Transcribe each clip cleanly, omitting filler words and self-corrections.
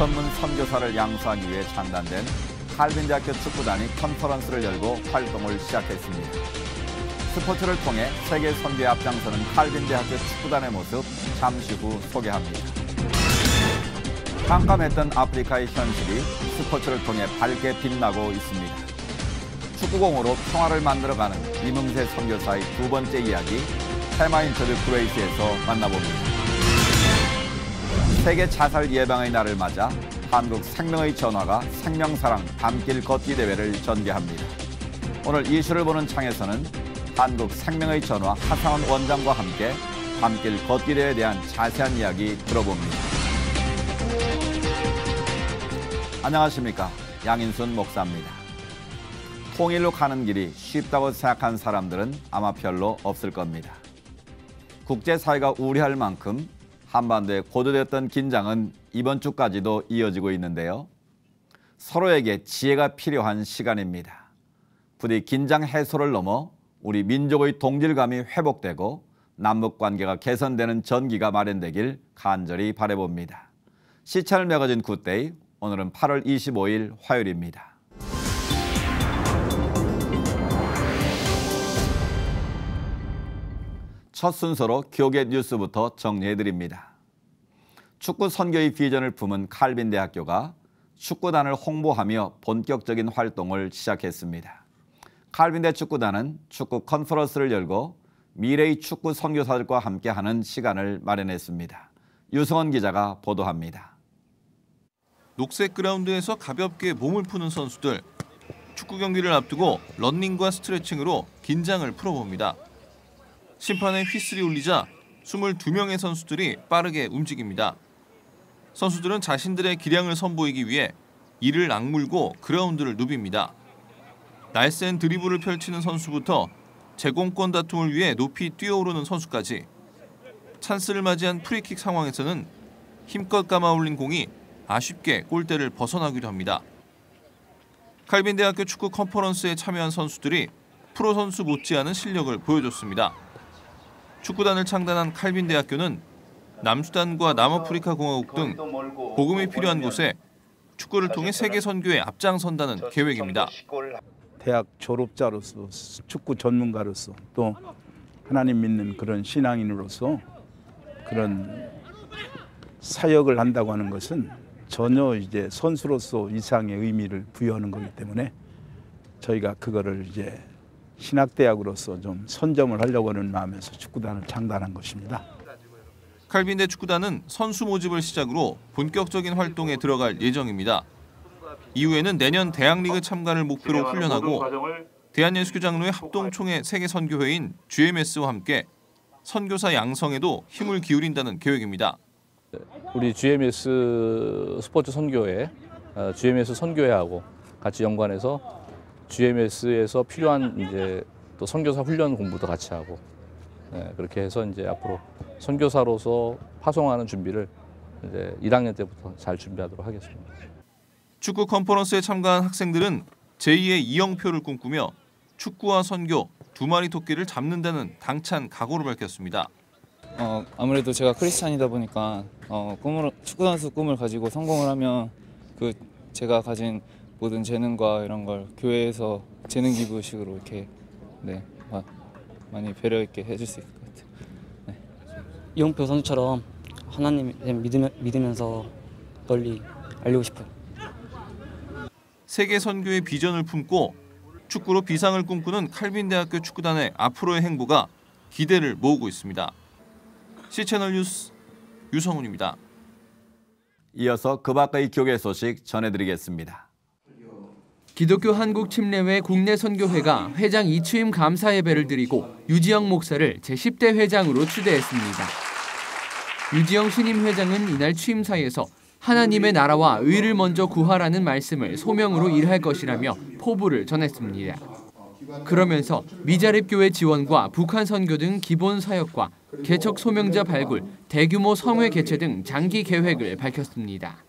전문 선교사를 양수하기 위해 창단된 칼빈대학교 축구단이 컨퍼런스를 열고 활동을 시작했습니다. 스포츠를 통해 세계 선교에 앞장서는 칼빈대학교 축구단의 모습 잠시 후 소개합니다. 깜깜했던 아프리카의 현실이 스포츠를 통해 밝게 빛나고 있습니다. 축구공으로 평화를 만들어가는 이문세 선교사의 두 번째 이야기, 테마 인터뷰 그레이스에서 만나봅니다. 세계 자살 예방의 날을 맞아 한국 생명의 전화가 생명사랑 밤길 걷기 대회를 전개합니다. 오늘 이슈를 보는 창에서는 한국 생명의 전화 하상원 원장과 함께 밤길 걷기 대회에 대한 자세한 이야기 들어봅니다. 안녕하십니까, 양인순 목사입니다. 통일로 가는 길이 쉽다고 생각한 사람들은 아마 별로 없을 겁니다. 국제사회가 우려할 만큼 한반도에 고조됐던 긴장은 이번 주까지도 이어지고 있는데요. 서로에게 지혜가 필요한 시간입니다. 부디 긴장 해소를 넘어 우리 민족의 동질감이 회복되고 남북관계가 개선되는 전기가 마련되길 간절히 바라봅니다. 시차를 매거진 굿데이, 오늘은 8월 25일 화요일입니다. 첫 순서로 교계 뉴스부터 정리해드립니다. 축구 선교의 비전을 품은 칼빈대학교가 축구단을 홍보하며 본격적인 활동을 시작했습니다. 칼빈대 축구단은 축구 컨퍼런스를 열고 미래의 축구 선교사들과 함께하는 시간을 마련했습니다. 유성원 기자가 보도합니다. 녹색 그라운드에서 가볍게 몸을 푸는 선수들. 축구 경기를 앞두고 러닝과 스트레칭으로 긴장을 풀어봅니다. 심판의 휘슬이 울리자 22명의 선수들이 빠르게 움직입니다. 선수들은 자신들의 기량을 선보이기 위해 이를 악물고 그라운드를 누빕니다. 날쌘 드리블을 펼치는 선수부터 제공권 다툼을 위해 높이 뛰어오르는 선수까지. 찬스를 맞이한 프리킥 상황에서는 힘껏 감아올린 공이 아쉽게 골대를 벗어나기도 합니다. 칼빈대학교 축구 컨퍼런스에 참여한 선수들이 프로 선수 못지않은 실력을 보여줬습니다. 축구단을 창단한 칼빈대학교는 남수단과 남아프리카 공화국 등 복음이 필요한 곳에 축구를 통해 세계 선교에 앞장선다는 계획입니다. 대학 졸업자로서, 축구 전문가로서, 또 하나님 믿는 그런 신앙인으로서 그런 사역을 한다고 하는 것은 전혀 이제 선수로서 이상의 의미를 부여하는 거기 때문에 저희가 그거를 이제 신학대학으로서 좀 선점을 하려고 하는 마음에서 축구단을 창단한 것입니다. 칼빈대 축구단은 선수 모집을 시작으로 본격적인 활동에 들어갈 예정입니다. 이후에는 내년 대학리그 참가를 목표로 훈련하고 대한예수교장로회 합동총회 세계선교회인 GMS와 함께 선교사 양성에도 힘을 기울인다는 계획입니다. 우리 GMS 스포츠 선교회, GMS 선교회하고 같이 연관해서 GMS에서 필요한 이제 또 선교사 훈련 공부도 같이 하고, 그렇게 해서 이제 앞으로 선교사로서 파송하는 준비를 이제 1학년 때부터 잘 준비하도록 하겠습니다. 축구 컨퍼런스에 참가한 학생들은 제2의 이영표를 꿈꾸며 축구와 선교 두 마리 토끼를 잡는다는 당찬 각오를 밝혔습니다. 아무래도 제가 크리스찬이다 보니까 축구 선수 꿈을 가지고 성공을 하면 그 제가 가진 모든 재능과 이런 걸 교회에서 재능 기부식으로 이렇게 많이 배려 있게 해줄 수 있을 것 같아요. 네. 이용표 선수처럼 하나님 믿으면서 널리 알리고 싶어요. 세계 선교의 비전을 품고 축구로 비상을 꿈꾸는 칼빈대학교 축구단의 앞으로의 행보가 기대를 모으고 있습니다. C채널 뉴스 유성훈입니다. 이어서 그 밖의 교계 소식 전해드리겠습니다. 기독교 한국침례회 국내선교회가 회장 이추임 감사 예배를 드리고 유지영 목사를 제10대 회장으로 추대했습니다. 유지영 신임 회장은 이날 취임사에서 하나님의 나라와 의를 먼저 구하라는 말씀을 소명으로 일할 것이라며 포부를 전했습니다. 그러면서 미자립교회 지원과 북한 선교 등 기본 사역과 개척 소명자 발굴, 대규모 성회 개최 등 장기 계획을 밝혔습니다.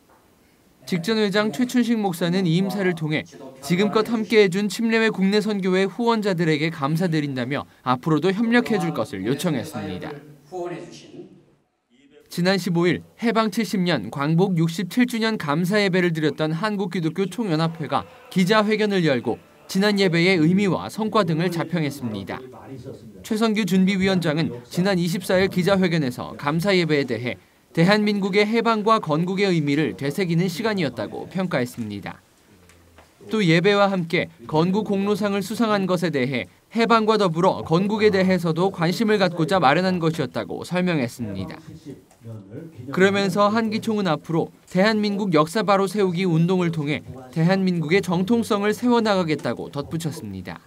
직전 회장 최춘식 목사는 이 임사를 통해 지금껏 함께해준 침례회 국내 선교회 후원자들에게 감사드린다며 앞으로도 협력해줄 것을 요청했습니다. 지난 15일 해방 70년 광복 67주년 감사 예배를 드렸던 한국기독교 총연합회가 기자회견을 열고 지난 예배의 의미와 성과 등을 자평했습니다. 최성규 준비위원장은 지난 24일 기자회견에서 감사 예배에 대해 대한민국의 해방과 건국의 의미를 되새기는 시간이었다고 평가했습니다. 또 예배와 함께 건국 공로상을 수상한 것에 대해 해방과 더불어 건국에 대해서도 관심을 갖고자 마련한 것이었다고 설명했습니다. 그러면서 한기총은 앞으로 대한민국 역사 바로 세우기 운동을 통해 대한민국의 정통성을 세워나가겠다고 덧붙였습니다.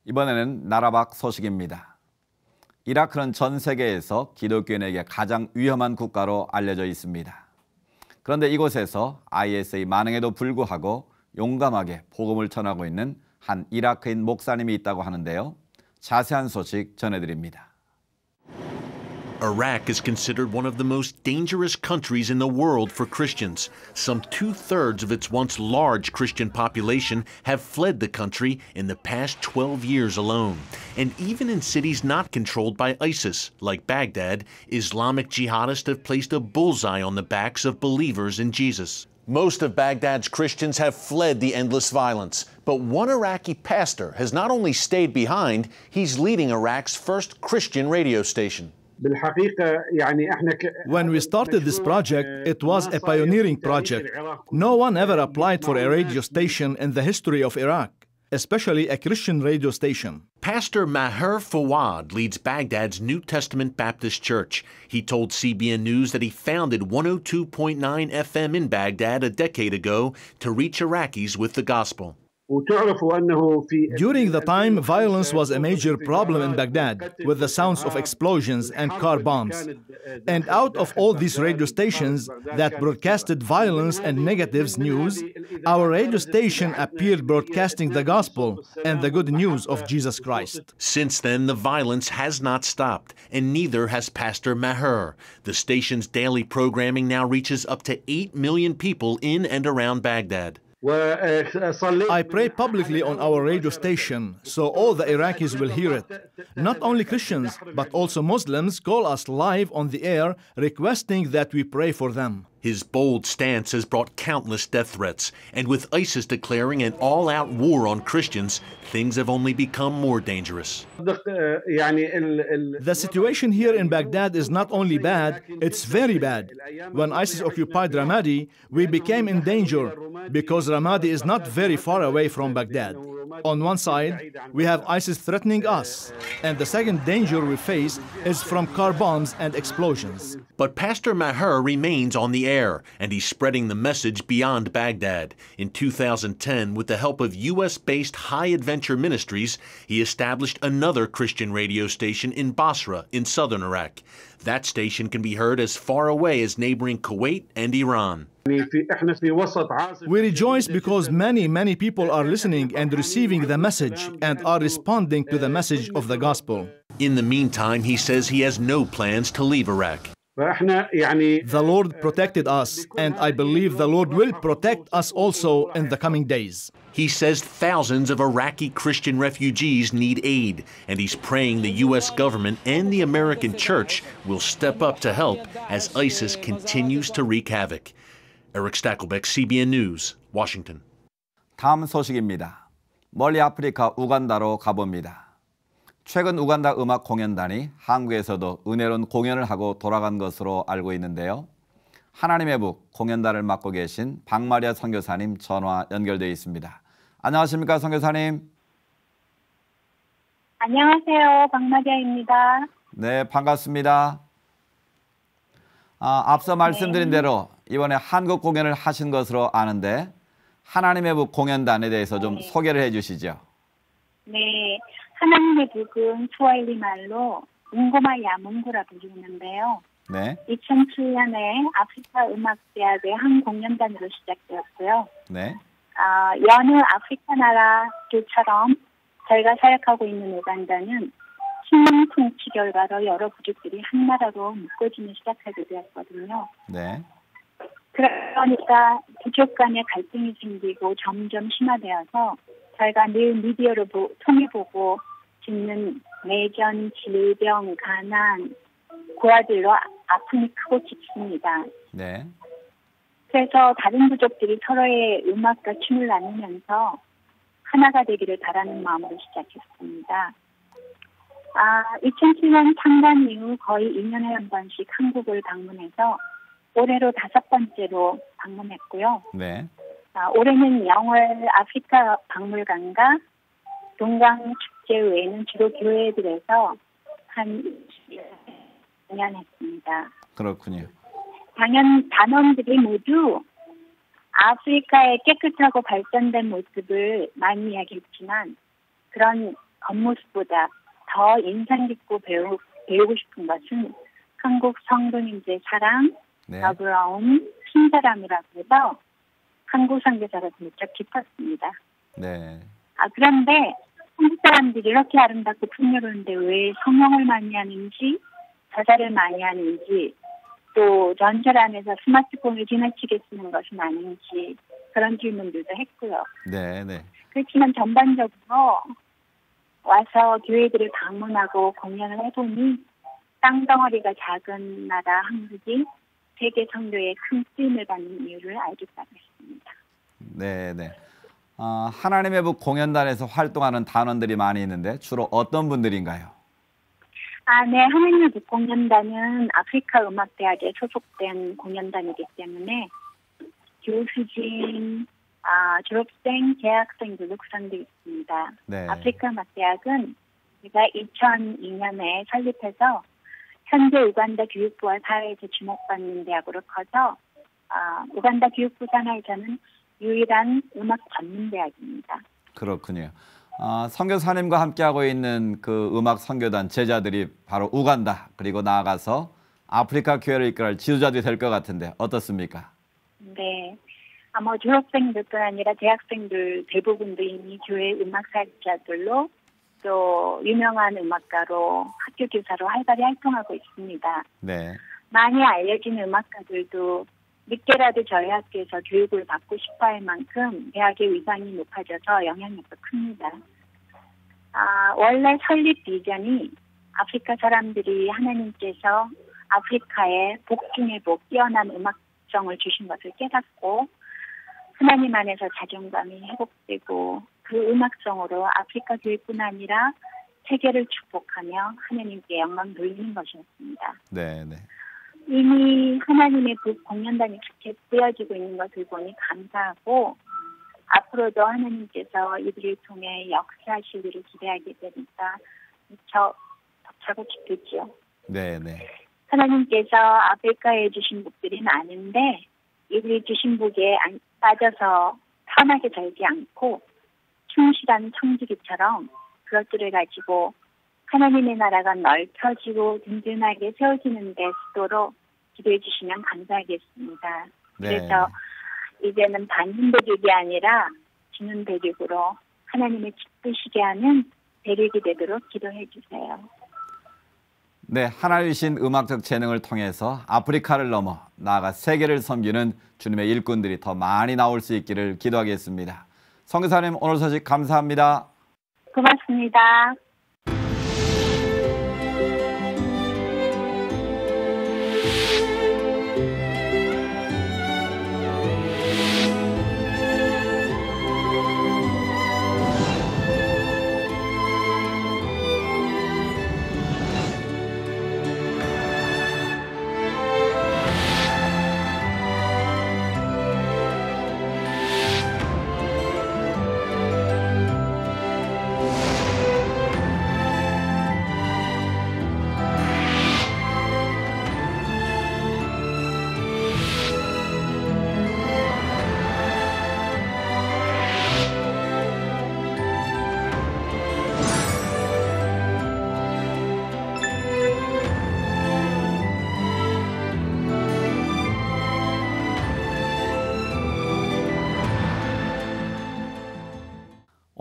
이번에는 나라 밖 소식입니다. 이라크는 전 세계에서 기독교인에게 가장 위험한 국가로 알려져 있습니다. 그런데 이곳에서 IS의 만행에도 불구하고 용감하게 복음을 전하고 있는 한 이라크인 목사님이 있다고 하는데요. 자세한 소식 전해드립니다. Iraq is considered one of the most dangerous countries in the world for Christians. Some 2/3 of its once large Christian population have fled the country in the past 12 years alone. And even in cities not controlled by ISIS, like Baghdad, Islamic jihadists have placed a bullseye on the backs of believers in Jesus. Most of Baghdad's Christians have fled the endless violence. But one Iraqi pastor has not only stayed behind, he's leading Iraq's first Christian radio station. When we started this project, it was a pioneering project. No one ever applied for a radio station in the history of Iraq, especially a Christian radio station. Pastor Maher Fawad leads Baghdad's New Testament Baptist Church. He told CBN News that he founded 102.9 FM in Baghdad a decade ago to reach Iraqis with the gospel. During the time, violence was a major problem in Baghdad, with the sounds of explosions and car bombs. And out of all these radio stations that broadcasted violence and negative news, our radio station appeared broadcasting the gospel and the good news of Jesus Christ. Since then, the violence has not stopped, and neither has Pastor Maher. The station's daily programming now reaches up to 8 million people in and around Baghdad. I pray publicly on our radio station, so all the Iraqis will hear it. Not only Christians, but also Muslims call us live on the air, requesting that we pray for them. His bold stance has brought countless death threats, and with ISIS declaring an all-out war on Christians, things have only become more dangerous. The situation here in Baghdad is not only bad, it's very bad. When ISIS occupied Ramadi, we became in danger because Ramadi is not very far away from Baghdad. On one side, we have ISIS threatening us, and the second danger we face is from car bombs and explosions. But Pastor Maher remains on the air, and he's spreading the message beyond Baghdad. In 2010, with the help of U.S.-based High Adventure Ministries, he established another Christian radio station in Basra, in southern Iraq. That station can be heard as far away as neighboring Kuwait and Iran. We rejoice because many people are listening and receiving the message and are responding to the message of the gospel. In the meantime, he says he has no plans to leave Iraq. The Lord protected us, and I believe the Lord will protect us also in the coming days. He says thousands of Iraqi Christian refugees need aid, and he's praying the U.S. government and the American church will step up to help as ISIS continues to wreak havoc. Eric Stakelbeck, CBN News, Washington. 다음 소식입니다. 멀리 아프리카 우간다로 가봅니다. 최근 우간다 음악 공연단이 한국에서도 은혜로운 공연을 하고 돌아간 것으로 알고 있는데요. 하나님의 북 공연단을 맡고 계신 박마리아 선교사님 전화 연결되어 있습니다. 안녕하십니까, 선교사님? 안녕하세요, 박마리아입니다. 네, 반갑습니다. 앞서 말씀드린 대로 이번에 한국 공연을 하신 것으로 아는데 하나님의 북 공연단에 대해서 좀 소개를 해주시죠. 네, 하나님의 북은 스와힐리 말로 웅고마 야문구라 부르는데요. 네. 2007년에 아프리카 음악대학의 한 공연단으로 시작되었고요. 네. 여느 아프리카 나라들처럼 저희가 사역하고 있는 우간다는 식민 통치 결과로 여러 부족들이 한 나라로 묶어지기 시작하게 되었거든요. 네. 그러니까 부족 간의 갈등이 생기고 점점 심화되어서 저희가 늘 미디어로 통해 보고 짓는 내전, 질병, 가난, 고아들로 아픔이 크고 깊습니다. 네. 그래서 다른 부족들이 서로의 음악과 춤을 나누면서 하나가 되기를 바라는 마음으로 시작했습니다. 2007년 창단 이후 거의 2년에 한 번씩 한국을 방문해서 올해로 5번째로 방문했고요. 네. 올해는 영월 아프리카 박물관과 동강 축제 외에는 주로 교회들에서 한 20년 했습니다. 그렇군요. 단원들이 모두 아프리카의 깨끗하고 발전된 모습을 많이 이야기했지만 그런 겉모습보다 더 인상 깊고 배우고 싶은 것은 한국 성도님들의 사랑, 네. 너그러움, 친절함이라고 해서 한국 선교사가 무척 깊었습니다. 네. 그런데 한국 사람들이 이렇게 아름답고 풍요로운데 왜 성형을 많이 하는지, 자살을 많이 하는지, 또 전철 안에서 스마트폰을 지나치게 쓰는 것은 아닌지 그런 질문들도 했고요. 네, 네. 그렇지만 전반적으로 와서 교회들을 방문하고 공연을 해보니 땅덩어리가 작은 나라 한국이 세계 선교에 큰 쓰임을 받는 이유를 알겠다고 했습니다. 네, 네. 하나님의 북 공연단에서 활동하는 단원들이 많이 있는데 주로 어떤 분들인가요? 네. 하나님의 북 공연단은 아프리카 음악대학에 소속된 공연단이기 때문에 교수진, 졸업생, 재학생들도 구성되어 있습니다. 네. 아프리카 음악대학은 제가 2002년에 설립해서 현재 우간다 교육부와 사회에서 주목받는 대학으로 커서 우간다 교육부 산하에서는 유일한 음악 전문 대학입니다. 그렇군요. 선교사님과 함께하고 있는 그 음악 선교단 제자들이 바로 우간다 그리고 나아가서 아프리카 교회를 이끌어갈 지도자들이 될 것 같은데 어떻습니까? 네. 졸업생들뿐 아니라 대학생들 대부분도 이미 교회 음악사역자들로 또 유명한 음악가로 학교 교사로 활발히 활동하고 있습니다. 네. 많이 알려진 음악가들도 늦게라도 저희 학교에서 교육을 받고 싶어할 만큼 대학의 위상이 높아져서 영향력도 큽니다. 원래 설립 비전이 아프리카 사람들이 하나님께서 아프리카에 복 중에 복 뛰어난 음악성을 주신 것을 깨닫고 하나님 안에서 자존감이 회복되고 그 음악성으로 아프리카 교회뿐 아니라 세계를 축복하며 하나님께 영광 돌리는 것이었습니다. 네, 네. 이미 하나님의 북 공연단이 그렇게 쓰여지고 있는 것을 보니 감사하고 앞으로도 하나님께서 이들을 통해 역사하시기를 기대하게 되니까 무척 벅차고 기쁘지요. 네, 네. 하나님께서 아프리카에 주신 복들이 많은데 이들이 주신 복에 빠져서 편하게 살지 않고 충실한 청지기처럼 그것들을 가지고 하나님의 나라가 넓혀지고 든든하게 세워지는 데 쓰도록 기도해 주시면 감사하겠습니다. 네. 그래서 이제는 받는 대륙이 아니라 주는 대륙으로 하나님의 기쁘시게 하는 대륙이 되도록 기도해 주세요. 네, 하나이신 음악적 재능을 통해서 아프리카를 넘어 나아가 세계를 섬기는 주님의 일꾼들이 더 많이 나올 수 있기를 기도하겠습니다. 선교사님 오늘 소식 감사합니다. 고맙습니다.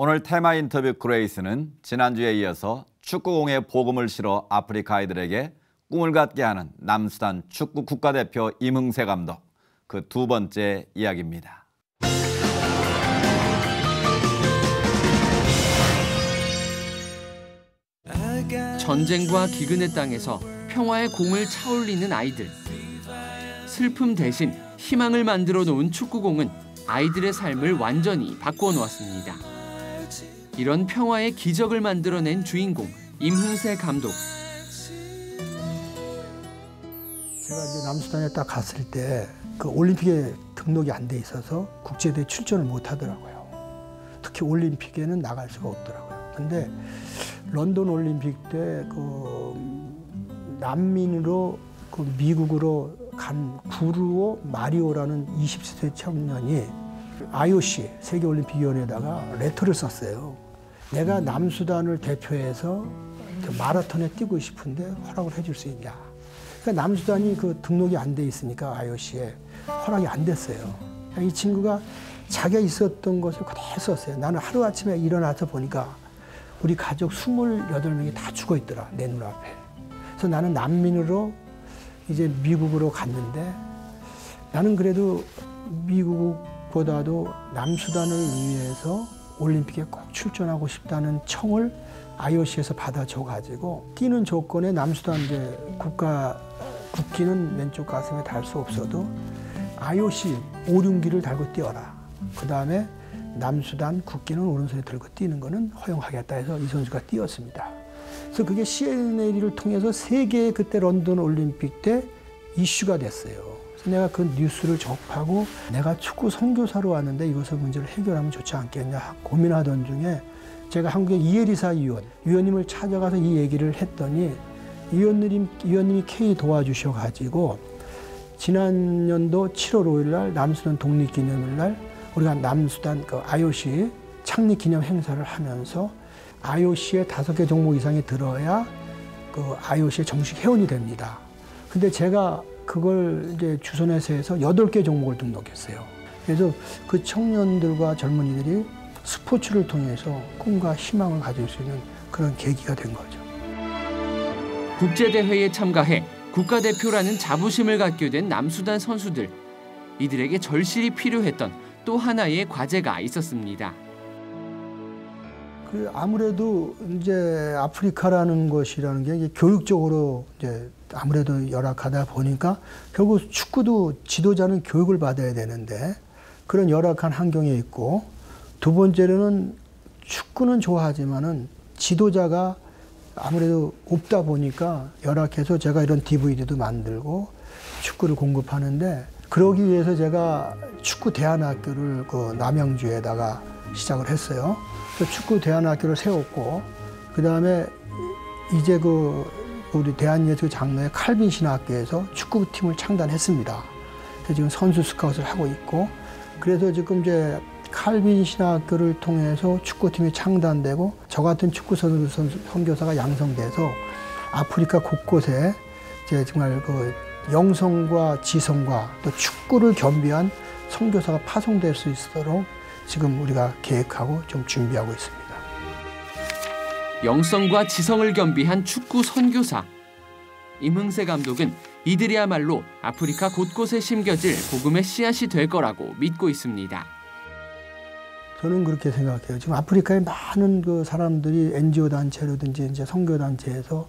오늘 테마 인터뷰 그레이스는 지난주에 이어서 축구공에 복음을 실어 아프리카 아이들에게 꿈을 갖게 하는 남수단 축구 국가대표 임흥세 감독 그 두 번째 이야기입니다. 전쟁과 기근의 땅에서 평화의 공을 차올리는 아이들. 슬픔 대신 희망을 만들어 놓은 축구공은 아이들의 삶을 완전히 바꿔놓았습니다. 이런 평화의 기적을 만들어낸 주인공 임흥세 감독. 제가 이제 남수단에 딱 갔을 때 그 올림픽에 등록이 안 돼 있어서 국제대회 출전을 못 하더라고요. 특히 올림픽에는 나갈 수가 없더라고요. 근데 런던 올림픽 때 그 난민으로 그 미국으로 간 구루오 마리오라는 20세 청년이 IOC 세계올림픽위원회에다가 레터를 썼어요. 내가 남수단을 대표해서 마라톤에 뛰고 싶은데 허락을 해줄 수 있냐. 그러니까 남수단이 그 등록이 안 돼 있으니까 IOC에 허락이 안 됐어요. 이 친구가 자기가 있었던 것을 그대로 썼어요. 나는 하루아침에 일어나서 보니까 우리 가족 28명이 다 죽어 있더라, 내 눈앞에. 그래서 나는 난민으로 이제 미국으로 갔는데 나는 그래도 미국보다도 남수단을 위해서 올림픽에 꼭 출전하고 싶다는 청을 IOC에서 받아줘가지고 뛰는 조건에 남수단 이제 국기는 왼쪽 가슴에 달 수 없어도 IOC 오륜기를 달고 뛰어라. 그 다음에 남수단 국기는 오른손에 들고 뛰는 거는 허용하겠다 해서 이 선수가 뛰었습니다. 그래서 그게 CNL을 통해서 세계 그때 런던 올림픽 때 이슈가 됐어요. 그래서 내가 그 뉴스를 접하고 내가 축구 선교사로 왔는데 이것을 문제를 해결하면 좋지 않겠냐 고민하던 중에 제가 한국의 이혜리사 위원님을 찾아가서 이 얘기를 했더니 위원님이 K 도와주셔가지고 지난 연도 7월 5일 날 남수단 독립기념일 날 우리가 남수단 그 IOC 창립기념 행사를 하면서 IOC에 5개 종목 이상이 들어야 그 IOC의 정식 회원이 됩니다. 근데 제가 그걸 이제 주선해서 해서 8개 종목을 등록했어요. 그래서 그 청년들과 젊은이들이 스포츠를 통해서 꿈과 희망을 가질 수 있는 그런 계기가 된 거죠. 국제대회에 참가해 국가대표라는 자부심을 갖게 된 남수단 선수들. 이들에게 절실히 필요했던 또 하나의 과제가 있었습니다. 그 아무래도 이제 아프리카라는 것이라는 게 이제 교육적으로 이제 아무래도 열악하다 보니까 결국 축구도 지도자는 교육을 받아야 되는데 그런 열악한 환경에 있고 두 번째로는 축구는 좋아하지만은 지도자가 아무래도 없다 보니까 열악해서 제가 이런 DVD도 만들고 축구를 공급하는데 그러기 위해서 제가 축구 대안학교를 그 남양주에다가 시작을 했어요. 그래서 축구 대안학교를 세웠고 그 다음에 이제 그 우리 대한예술 장로의 칼빈 신학교에서 축구팀을 창단했습니다. 그래서 지금 선수 스카웃을 하고 있고 그래서 지금 이제 칼빈 신학교를 통해서 축구팀이 창단되고 저 같은 축구 선교사가 양성돼서 아프리카 곳곳에 이제 정말 그 영성과 지성과 또 축구를 겸비한 선교사가 파송될 수 있도록 지금 우리가 계획하고 좀 준비하고 있습니다. 영성과 지성을 겸비한 축구 선교사. 임흥세 감독은 이들이야말로 아프리카 곳곳에 심겨질 복음의 씨앗이 될 거라고 믿고 있습니다. 저는 그렇게 생각해요. 지금 아프리카에 많은 그 사람들이 NGO 단체라든지 이제 선교 단체에서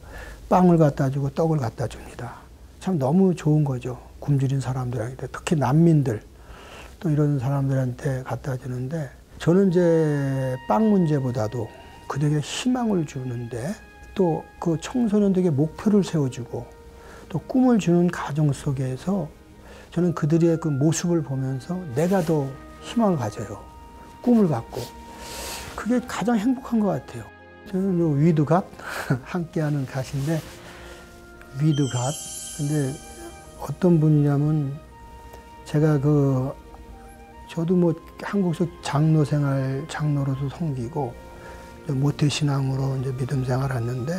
빵을 갖다 주고 떡을 갖다 줍니다. 참 너무 좋은 거죠. 굶주린 사람들한테, 특히 난민들 또 이런 사람들한테 갖다 주는데 저는 이제 빵 문제보다도 그들에게 희망을 주는데 또 그 청소년들에게 목표를 세워주고 또 꿈을 주는 가정 속에서 저는 그들의 그 모습을 보면서 내가 더 희망을 가져요. 꿈을 갖고 그게 가장 행복한 것 같아요. 저는 요 위드갓 함께하는 갓인데 위드갓 근데 어떤 분이냐면 제가 그 저도 뭐 한국에서 장로 생활 장로로도 섬기고 모태신앙으로 이제 믿음 생활했는데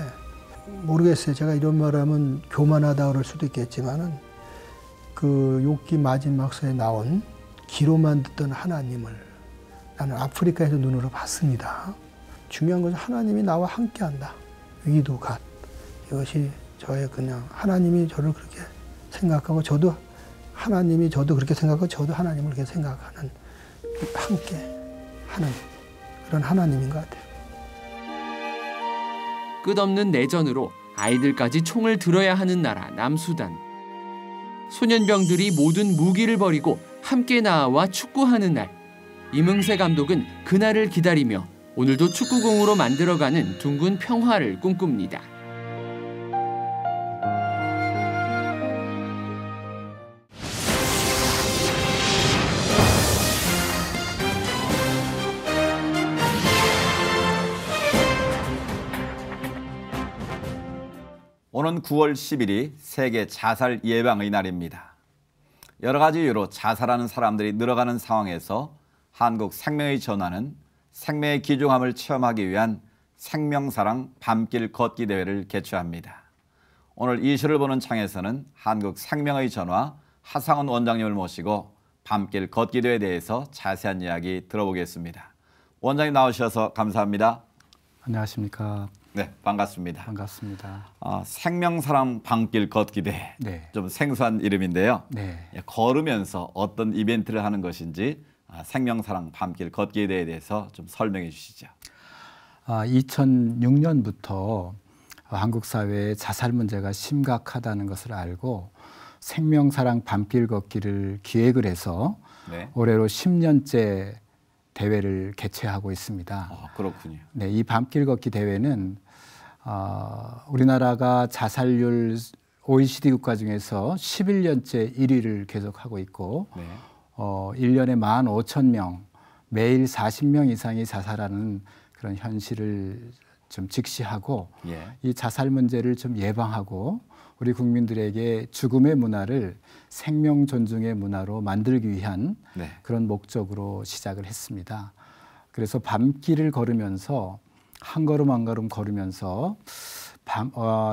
모르겠어요. 제가 이런 말하면 교만하다 그럴 수도 있겠지만은 그 욥기 마지막서에 나온 귀로만 듣던 하나님을 나는 아프리카에서 눈으로 봤습니다. 중요한 것은 하나님이 나와 함께한다. 위도 갓. 이것이 저의 그냥 하나님이 저를 그렇게 생각하고 저도 하나님이 저도 그렇게 생각하고 저도 하나님을 그렇게 생각하는 함께 하는 그런 하나님인 것 같아요. 끝없는 내전으로 아이들까지 총을 들어야 하는 나라 남수단. 소년병들이 모든 무기를 버리고 함께 나와 축구하는 날. 이문세 감독은 그날을 기다리며 오늘도 축구공으로 만들어가는 둥근 평화를 꿈꿉니다. 오는 9월 10일이 세계 자살 예방의 날입니다. 여러 가지 이유로 자살하는 사람들이 늘어가는 상황에서 한국 생명의 전화는 생명의 귀중함을 체험하기 위한 생명사랑 밤길 걷기 대회를 개최합니다. 오늘 이슈를 보는 창에서는 한국 생명의 전화 하상원 원장님을 모시고 밤길 걷기 대회에 대해서 자세한 이야기 들어보겠습니다. 원장님 나오셔서 감사합니다. 안녕하십니까. 네, 반갑습니다. 반갑습니다. 생명사랑 밤길 걷기 대회. 네. 좀 생소한 이름인데요. 네. 걸으면서 어떤 이벤트를 하는 것인지 생명사랑 밤길 걷기 대회에 대해서 좀 설명해 주시죠. 2006년부터 한국 사회에 자살 문제가 심각하다는 것을 알고 생명사랑 밤길 걷기를 기획을 해서 네. 올해로 10년째 대회를 개최하고 있습니다. 그렇군요. 네, 이 밤길 걷기 대회는 우리나라가 자살률 OECD 국가 중에서 11년째 1위를 계속하고 있고 네. 1년에 15,000명, 매일 40명 이상이 자살하는 그런 현실을 좀 직시하고 예. 이 자살 문제를 좀 예방하고 우리 국민들에게 죽음의 문화를 생명 존중의 문화로 만들기 위한 네. 그런 목적으로 시작을 했습니다. 그래서 밤길을 걸으면서 한 걸음 한 걸음 걸으면서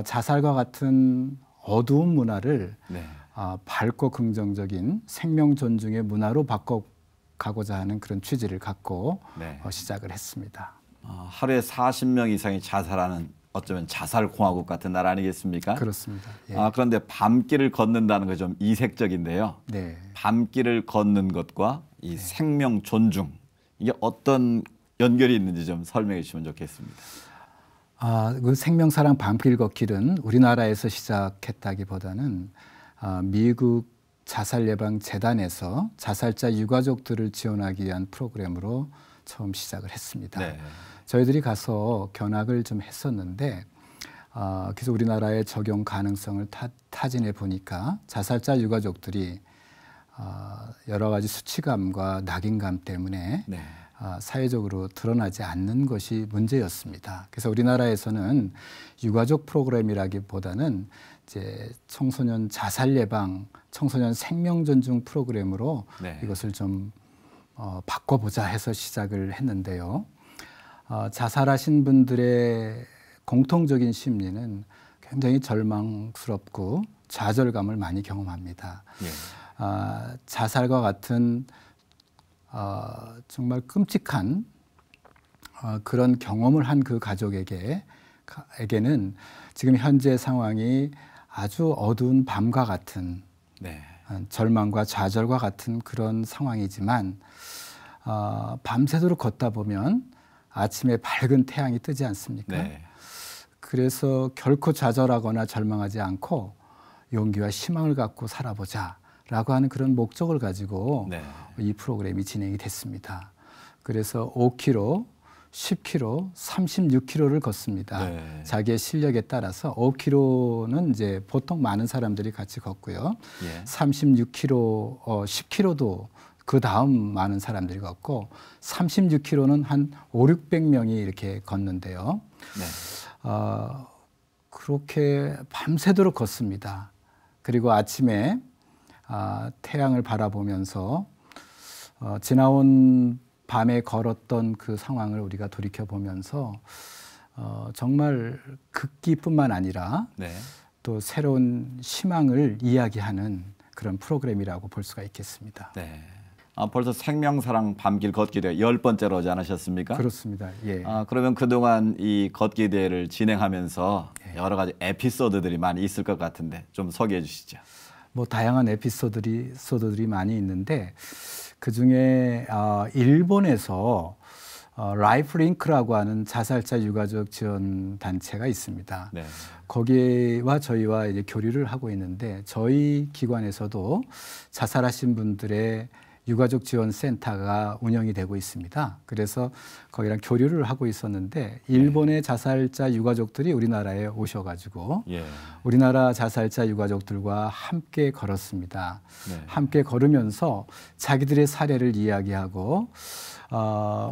자살과 같은 어두운 문화를 네. 밝고 긍정적인 생명 존중의 문화로 바꿔가고자 하는 그런 취지를 갖고 네. 시작을 했습니다. 하루에 40명 이상이 자살하는 어쩌면 자살공화국 같은 나라 아니겠습니까? 그렇습니다. 예. 그런데 밤길을 걷는다는 게 좀 이색적인데요. 네. 밤길을 걷는 것과 이 생명 존중 이게 어떤 연결이 있는지 좀 설명해 주시면 좋겠습니다. 그 생명사랑 밤길 걷기는 우리나라에서 시작했다기보다는 미국 자살예방재단에서 자살자 유가족들을 지원하기 위한 프로그램으로 처음 시작을 했습니다. 네. 저희들이 가서 견학을 좀 했었는데 그래서 우리나라의 적용 가능성을 타진해 보니까 자살자 유가족들이 여러 가지 수치감과 낙인감 때문에 네. 사회적으로 드러나지 않는 것이 문제였습니다. 그래서 우리나라에서는 유가족 프로그램이라기보다는 이제 청소년 자살 예방, 청소년 생명 존중 프로그램으로 네. 이것을 좀 바꿔보자 해서 시작을 했는데요. 자살하신 분들의 공통적인 심리는 굉장히 절망스럽고 좌절감을 많이 경험합니다. 예. 자살과 같은 정말 끔찍한 그런 경험을 한 그 가족에게는 지금 현재 상황이 아주 어두운 밤과 같은 네. 절망과 좌절과 같은 그런 상황이지만 밤새도록 걷다 보면 아침에 밝은 태양이 뜨지 않습니까? 네. 그래서 결코 좌절하거나 절망하지 않고 용기와 희망을 갖고 살아보자라고 하는 그런 목적을 가지고 네. 이 프로그램이 진행이 됐습니다. 그래서 5km, 10km, 36km를 걷습니다. 네. 자기의 실력에 따라서 5km는 이제 보통 많은 사람들이 같이 걷고요. 예. 36km, 10km도 그 다음 많은 사람들이 걷고 36km는 한 500~600명이 이렇게 걷는데요. 네. 그렇게 밤새도록 걷습니다. 그리고 아침에 태양을 바라보면서 지나온 밤에 걸었던 그 상황을 우리가 돌이켜보면서 정말 극기뿐만 아니라 네. 또 새로운 희망을 이야기하는 그런 프로그램이라고 볼 수가 있겠습니다. 네. 벌써 생명사랑 밤길 걷기 대회 10번째로 오지 않으셨습니까? 그렇습니다. 예. 그러면 그동안 이 걷기 대회를 진행하면서 여러 가지 에피소드들이 많이 있을 것 같은데 좀 소개해 주시죠. 뭐 다양한 에피소드들이 많이 있는데 그 중에 일본에서 라이프링크라고 하는 자살자 유가족 지원 단체가 있습니다. 네. 거기와 저희와 이제 교류를 하고 있는데 저희 기관에서도 자살하신 분들의 유가족 지원 센터가 운영이 되고 있습니다. 그래서 거기랑 교류를 하고 있었는데 일본의 자살자 유가족들이 우리나라에 오셔가지고 우리나라 자살자 유가족들과 함께 걸었습니다. 함께 걸으면서 자기들의 사례를 이야기하고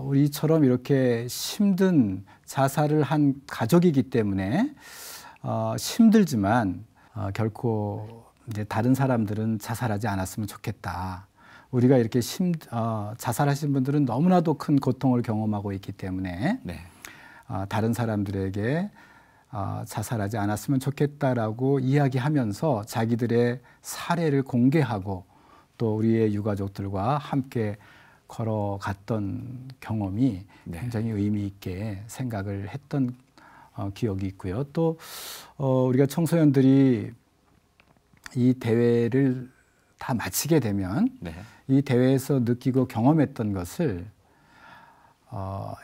우리처럼 이렇게 힘든 자살을 한 가족이기 때문에 힘들지만 결코 이제 다른 사람들은 자살하지 않았으면 좋겠다. 우리가 이렇게 자살하신 분들은 너무나도 큰 고통을 경험하고 있기 때문에 다른 사람들에게 자살하지 않았으면 좋겠다라고 이야기하면서 자기들의 사례를 공개하고 또 우리의 유가족들과 함께 걸어갔던 경험이 굉장히 의미 있게 생각을 했던 기억이 있고요. 또 우리가 청소년들이 이 대회를 다 마치게 되면 이 대회에서 느끼고 경험했던 것을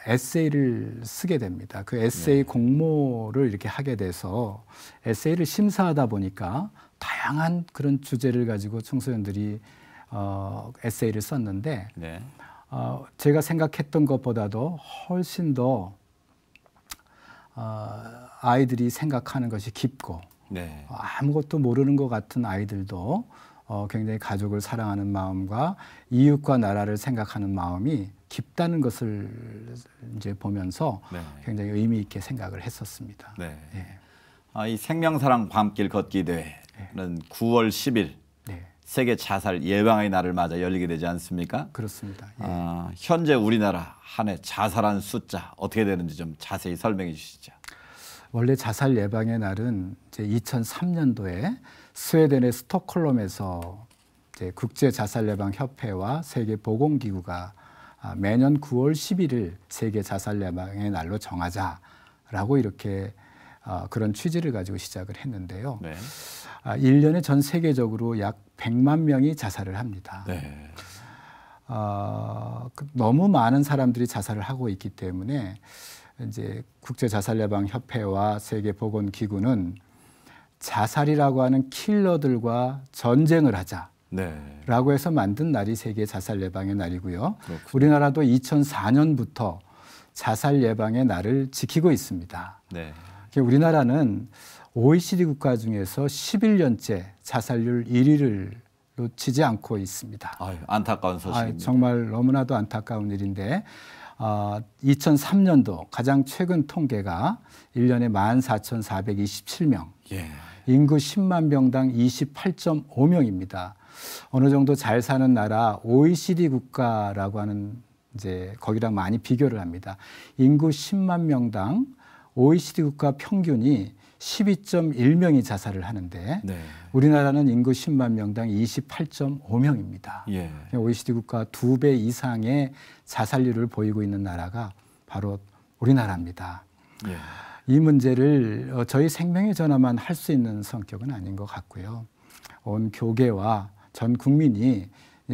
에세이를 쓰게 됩니다. 그 에세이 공모를 이렇게 하게 돼서 에세이를 심사하다 보니까 다양한 그런 주제를 가지고 청소년들이 에세이를 썼는데 제가 생각했던 것보다도 훨씬 더 아이들이 생각하는 것이 깊고 아무것도 모르는 것 같은 아이들도 굉장히 가족을 사랑하는 마음과 이웃과 나라를 생각하는 마음이 깊다는 것을 이제 보면서 굉장히 의미 있게 생각을 했었습니다. 이 생명사랑 밤길 걷기 대회는 9월 10일 세계 자살 예방의 날을 맞아 열리게 되지 않습니까? 그렇습니다. 현재 우리나라 한 해 자살한 숫자 어떻게 되는지 좀 자세히 설명해 주시죠. 원래 자살 예방의 날은 이제 2003년도에 스웨덴의 스톡홀름에서 이제 국제 자살 예방 협회와 세계 보건기구가 매년 9월 10일을 세계 자살 예방의 날로 정하자라고 이렇게 그런 취지를 가지고 시작을 했는데요. 1년에 전 세계적으로 약 100만 명이 자살을 합니다. 너무 많은 사람들이 자살을 하고 있기 때문에 이제 국제 자살 예방 협회와 세계 보건 기구는 자살이라고 하는 킬러들과 전쟁을 하자라고 해서 만든 날이 세계 자살 예방의 날이고요. 우리나라도 2004년부터 자살 예방의 날을 지키고 있습니다. 우리나라는 OECD 국가 중에서 11년째 자살률 1위를 놓치지 않고 있습니다. 안타까운 소식입니다. 정말 너무나도 안타까운 일인데 2003년도 가장 최근 통계가 1년에 14,427명, 인구 10만 명당 28.5명입니다. 어느 정도 잘 사는 나라 OECD 국가라고 하는 이제 거기랑 많이 비교를 합니다. 인구 10만 명당 OECD 국가 평균이 12.1명이 자살을 하는데 우리나라는 인구 10만 명당 28.5명입니다. OECD 국가 2배 이상의 자살률을 보이고 있는 나라가 바로 우리나라입니다. 이 문제를 저희 생명의 전화만 할 수 있는 성격은 아닌 것 같고요. 온 교계와 전 국민이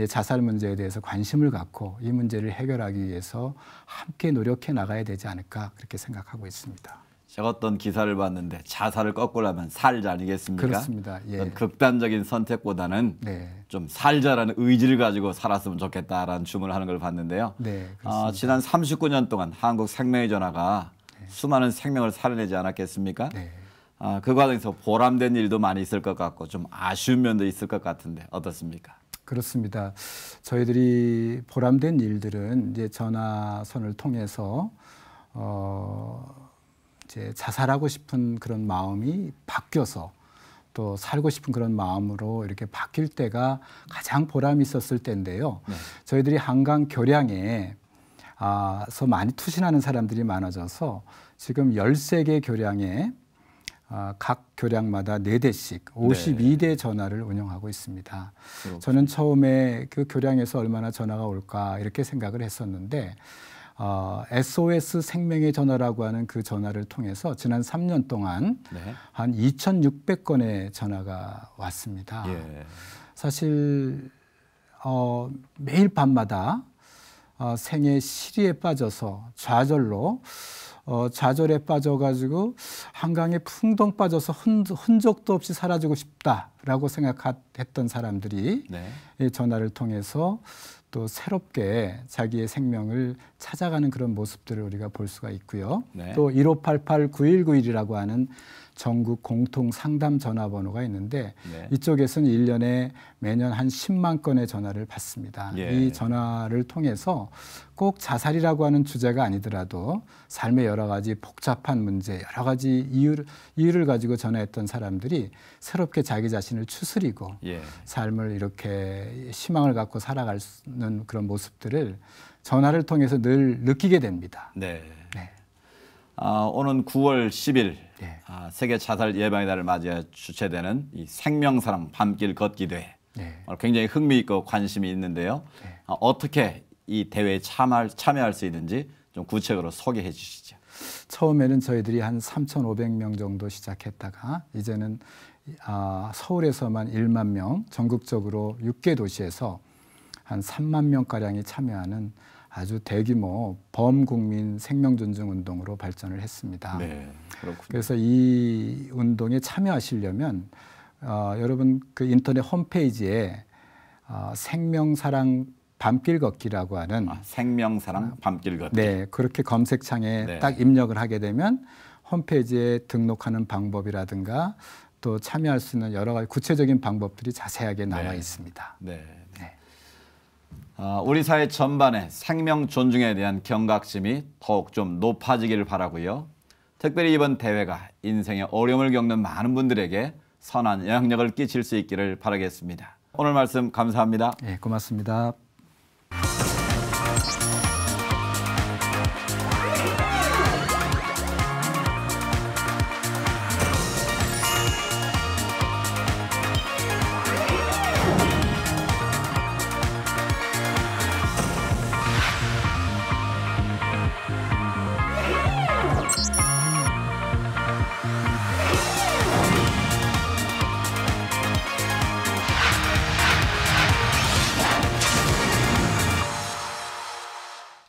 자살 문제에 대해서 관심을 갖고 이 문제를 해결하기 위해서 함께 노력해 나가야 되지 않을까 그렇게 생각하고 있습니다. 제가 어떤 기사를 봤는데 자살을 거꾸로하면 살자 아니겠습니까? 그렇습니다. 극단적인 선택보다는 좀 살자라는 의지를 가지고 살았으면 좋겠다라는 주문을 하는 걸 봤는데요. 지난 39년 동안 한국 생명의 전화가 수많은 생명을 살려내지 않았겠습니까? 그 과정에서 보람된 일도 많이 있을 것 같고 좀 아쉬운 면도 있을 것 같은데 어떻습니까? 그렇습니다. 저희들이 보람된 일들은 이제 전화선을 통해서 이제 자살하고 싶은 그런 마음이 바뀌어서 또 살고 싶은 그런 마음으로 이렇게 바뀔 때가 가장 보람이 있었을 때인데요. 저희들이 한강 교량에 많이 투신하는 사람들이 많아져서 지금 13개 교량에 각 교량마다 4대씩 52대 전화를 운영하고 있습니다. 저는 처음에 그 교량에서 얼마나 전화가 올까 이렇게 생각을 했었는데 SOS 생명의 전화라고 하는 그 전화를 통해서 지난 3년 동안 한 2,600건의 전화가 왔습니다. 사실 매일 밤마다 생애 시리에 빠져서 좌절에 빠져가지고 한강에 풍덩 빠져서 흔적도 없이 사라지고 싶다라고 생각했던 사람들이 네. 이 전화를 통해서 또 새롭게 자기의 생명을 찾아가는 그런 모습들을 우리가 볼 수가 있고요. 네. 또 1588-9191이라고 하는 전국 공통 상담 전화번호가 있는데 네. 이쪽에서는 1년에 매년 한 10만 건의 전화를 받습니다. 예. 이 전화를 통해서 꼭 자살이라고 하는 주제가 아니더라도 삶의 여러 가지 복잡한 문제, 여러 가지 이유를 가지고 전화했던 사람들이 새롭게 자기 자신을 추스리고 예. 삶을 이렇게 희망을 갖고 살아가는 그런 모습들을 전화를 통해서 늘 느끼게 됩니다. 네. 네. 오는 9월 10일 네. 세계 자살 예방의 날을 맞이해 주최되는 이 생명사랑 밤길 걷기 대회. 네. 굉장히 흥미 있고 관심이 있는데요. 네. 어떻게 이 대회에 참여할 수 있는지 좀 구체적으로 소개해 주시죠. 처음에는 저희들이 한 3,500명 정도 시작했다가 이제는 서울에서만 1만 명, 전국적으로 6개 도시에서 한 3만 명가량이 참여하는 아주 대규모 범국민 생명존중운동으로 발전을 했습니다. 네, 그렇군요. 그래서 이 운동에 참여하시려면 여러분 그 인터넷 홈페이지에 생명사랑 밤길 걷기라고 하는 생명사랑 밤길 걷기. 네, 그렇게 검색창에 네. 딱 입력을 하게 되면 홈페이지에 등록하는 방법이라든가 또 참여할 수 있는 여러 가지 구체적인 방법들이 자세하게 나와 있습니다. 네. 네. 우리 사회 전반에 생명 존중에 대한 경각심이 더욱 좀 높아지기를 바라고요. 특별히 이번 대회가 인생의 어려움을 겪는 많은 분들에게 선한 영향력을 끼칠 수 있기를 바라겠습니다. 오늘 말씀 감사합니다. 네, 고맙습니다.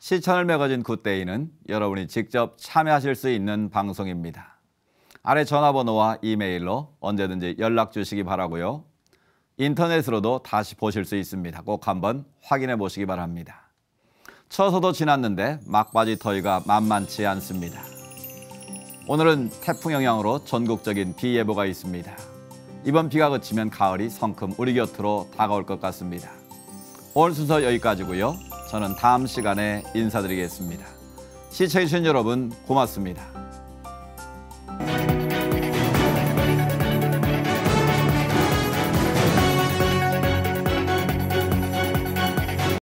시천을 매거진 굿데이는 여러분이 직접 참여하실 수 있는 방송입니다. 아래 전화번호와 이메일로 언제든지 연락 주시기 바라고요. 인터넷으로도 다시 보실 수 있습니다. 꼭 한번 확인해 보시기 바랍니다. 처서도 지났는데 막바지 더위가 만만치 않습니다. 오늘은 태풍 영향으로 전국적인 비 예보가 있습니다. 이번 비가 그치면 가을이 성큼 우리 곁으로 다가올 것 같습니다. 오늘 순서 여기까지고요. 저는 다음 시간에 인사드리겠습니다. 시청해주신 여러분 고맙습니다.